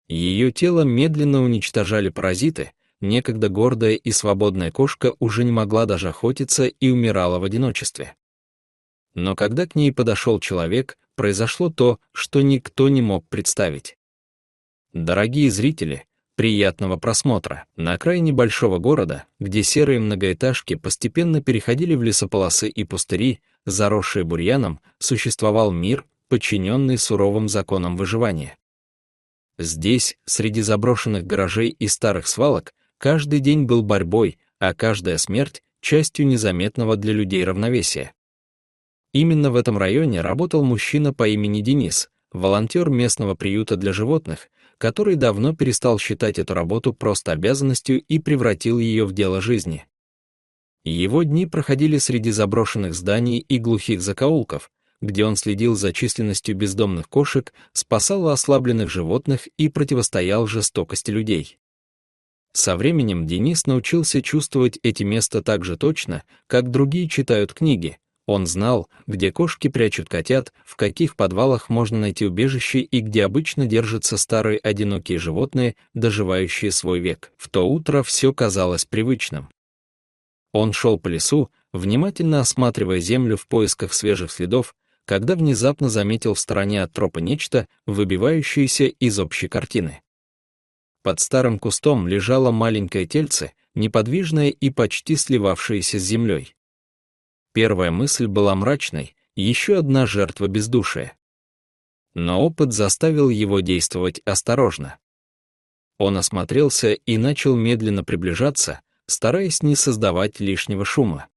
Ее тело медленно уничтожали паразиты, некогда гордая и свободная кошка уже не могла даже охотиться и умирала в одиночестве. Но когда к ней подошел человек, произошло то, что никто не мог представить. Дорогие зрители, приятного просмотра! На окраине большого города, где серые многоэтажки постепенно переходили в лесополосы и пустыри, заросшие бурьяном, существовал мир, подчиненный суровым законам выживания. Здесь, среди заброшенных гаражей и старых свалок, каждый день был борьбой, а каждая смерть — частью незаметного для людей равновесия. Именно в этом районе работал мужчина по имени Денис, волонтер местного приюта для животных, который давно перестал считать эту работу просто обязанностью и превратил ее в дело жизни. Его дни проходили среди заброшенных зданий и глухих закоулков, где он следил за численностью бездомных кошек, спасал ослабленных животных и противостоял жестокости людей. Со временем Денис научился чувствовать эти места так же точно, как другие читают книги. Он знал, где кошки прячут котят, в каких подвалах можно найти убежище и где обычно держатся старые одинокие животные, доживающие свой век. В то утро все казалось привычным. Он шел по лесу, внимательно осматривая землю в поисках свежих следов, когда внезапно заметил в стороне от тропы нечто, выбивающееся из общей картины. Под старым кустом лежало маленькое тельце, неподвижное и почти сливавшееся с землей. Первая мысль была мрачной, еще одна жертва бездушия. Но опыт заставил его действовать осторожно. Он осмотрелся и начал медленно приближаться, стараясь не создавать лишнего шума.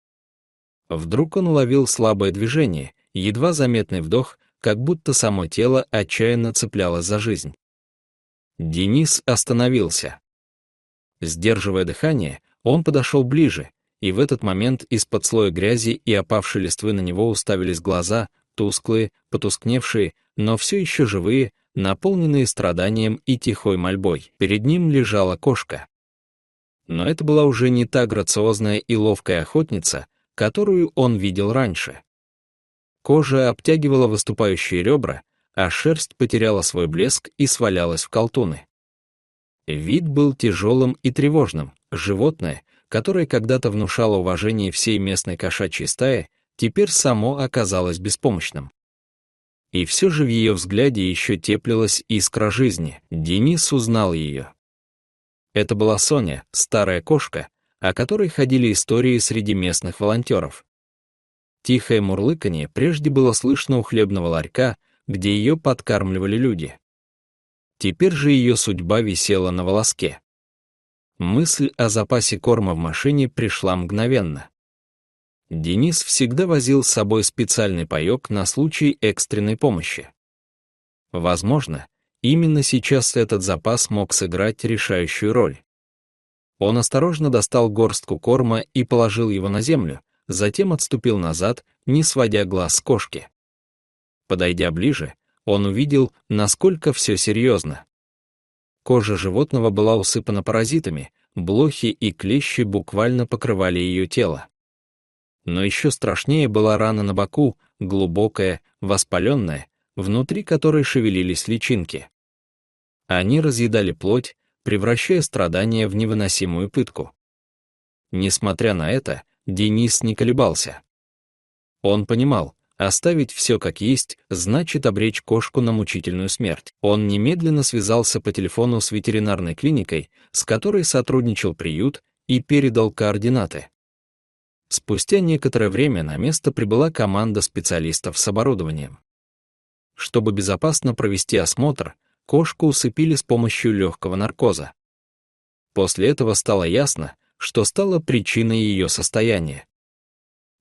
Вдруг он уловил слабое движение, едва заметный вдох, как будто само тело отчаянно цеплялось за жизнь. Денис остановился. Сдерживая дыхание, он подошел ближе, и в этот момент из-под слоя грязи и опавшей листвы на него уставились глаза, тусклые, потускневшие, но все еще живые, наполненные страданием и тихой мольбой. Перед ним лежала кошка. Но это была уже не та грациозная и ловкая охотница, которую он видел раньше. Кожа обтягивала выступающие ребра, а шерсть потеряла свой блеск и свалялась в колтуны. Вид был тяжелым и тревожным. Животное, которое когда-то внушало уважение всей местной кошачьей стае, теперь само оказалось беспомощным. И все же в ее взгляде еще теплилась искра жизни. Денис узнал ее. Это была Соня, старая кошка, о которой ходили истории среди местных волонтеров. Тихое мурлыканье прежде было слышно у хлебного ларька, где ее подкармливали люди. Теперь же ее судьба висела на волоске. Мысль о запасе корма в машине пришла мгновенно. Денис всегда возил с собой специальный паёк на случай экстренной помощи. Возможно, именно сейчас этот запас мог сыграть решающую роль. Он осторожно достал горстку корма и положил его на землю, затем отступил назад, не сводя глаз с кошки. Подойдя ближе, он увидел, насколько все серьезно. Кожа животного была усыпана паразитами, блохи и клещи буквально покрывали ее тело. Но еще страшнее была рана на боку, глубокая, воспаленная, внутри которой шевелились личинки. Они разъедали плоть, превращая страдания в невыносимую пытку. Несмотря на это, Денис не колебался. Он понимал, оставить все как есть значит обречь кошку на мучительную смерть. Он немедленно связался по телефону с ветеринарной клиникой, с которой сотрудничал приют, и передал координаты. Спустя некоторое время на место прибыла команда специалистов с оборудованием. Чтобы безопасно провести осмотр, кошку усыпили с помощью легкого наркоза. После этого стало ясно, что стало причиной ее состояния.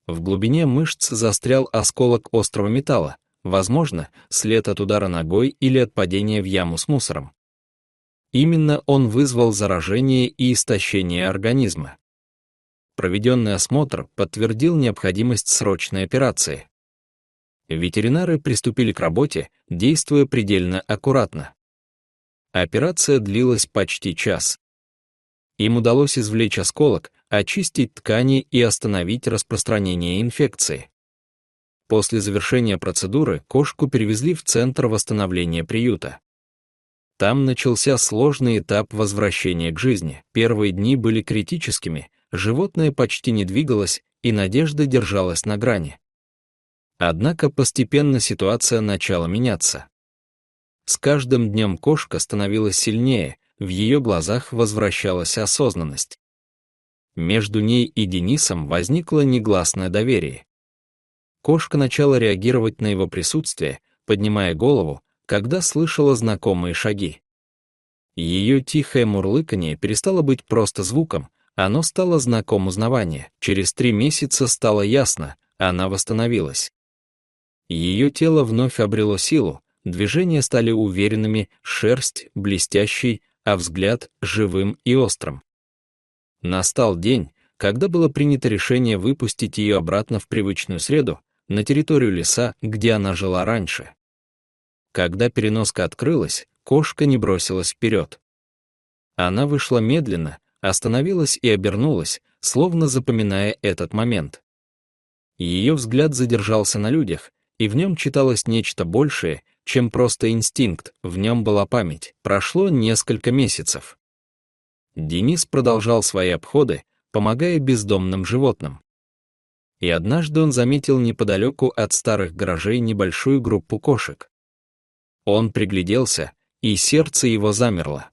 В глубине мышц застрял осколок острого металла, возможно, след от удара ногой или от падения в яму с мусором. Именно он вызвал заражение и истощение организма. Проведенный осмотр подтвердил необходимость срочной операции. Ветеринары приступили к работе, действуя предельно аккуратно. Операция длилась почти час. Им удалось извлечь осколок, очистить ткани и остановить распространение инфекции. После завершения процедуры кошку перевезли в Центр восстановления приюта. Там начался сложный этап возвращения к жизни. Первые дни были критическими, животное почти не двигалось, и надежда держалась на грани. Однако постепенно ситуация начала меняться. С каждым днем кошка становилась сильнее, в ее глазах возвращалась осознанность. Между ней и Денисом возникло негласное доверие. Кошка начала реагировать на его присутствие, поднимая голову, когда слышала знакомые шаги. Ее тихое мурлыканье перестало быть просто звуком, оно стало знаком узнавания. Через 3 месяца стало ясно, она восстановилась. Ее тело вновь обрело силу, движения стали уверенными, шерсть блестящей, а взгляд живым и острым. Настал день, когда было принято решение выпустить ее обратно в привычную среду, на территорию леса, где она жила раньше. Когда переноска открылась, кошка не бросилась вперед. Она вышла медленно, остановилась и обернулась, словно запоминая этот момент. Ее взгляд задержался на людях, и в нем читалось нечто большее, чем просто инстинкт, в нем была память. Прошло несколько месяцев. Денис продолжал свои обходы, помогая бездомным животным. И однажды он заметил неподалеку от старых гаражей небольшую группу кошек. Он пригляделся, и сердце его замерло.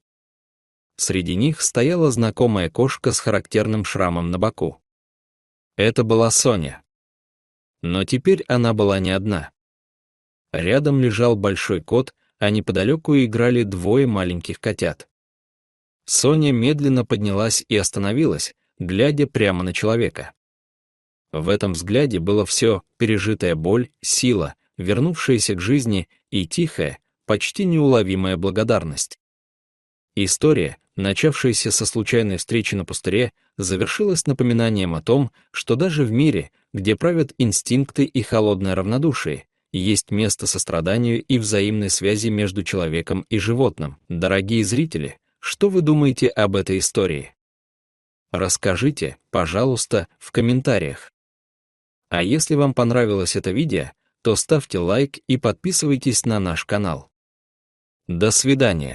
Среди них стояла знакомая кошка с характерным шрамом на боку. Это была Соня. Но теперь она была не одна. Рядом лежал большой кот, а неподалеку играли 2 маленьких котят. Соня медленно поднялась и остановилась, глядя прямо на человека. В этом взгляде было все: пережитая боль, сила, вернувшаяся к жизни, и тихая, почти неуловимая благодарность. История, начавшаяся со случайной встречи на пустыре, завершилась напоминанием о том, что даже в мире, где правят инстинкты и холодное равнодушие, есть место состраданию и взаимной связи между человеком и животным. Дорогие зрители, что вы думаете об этой истории? Расскажите, пожалуйста, в комментариях. А если вам понравилось это видео, то ставьте лайк и подписывайтесь на наш канал. До свидания.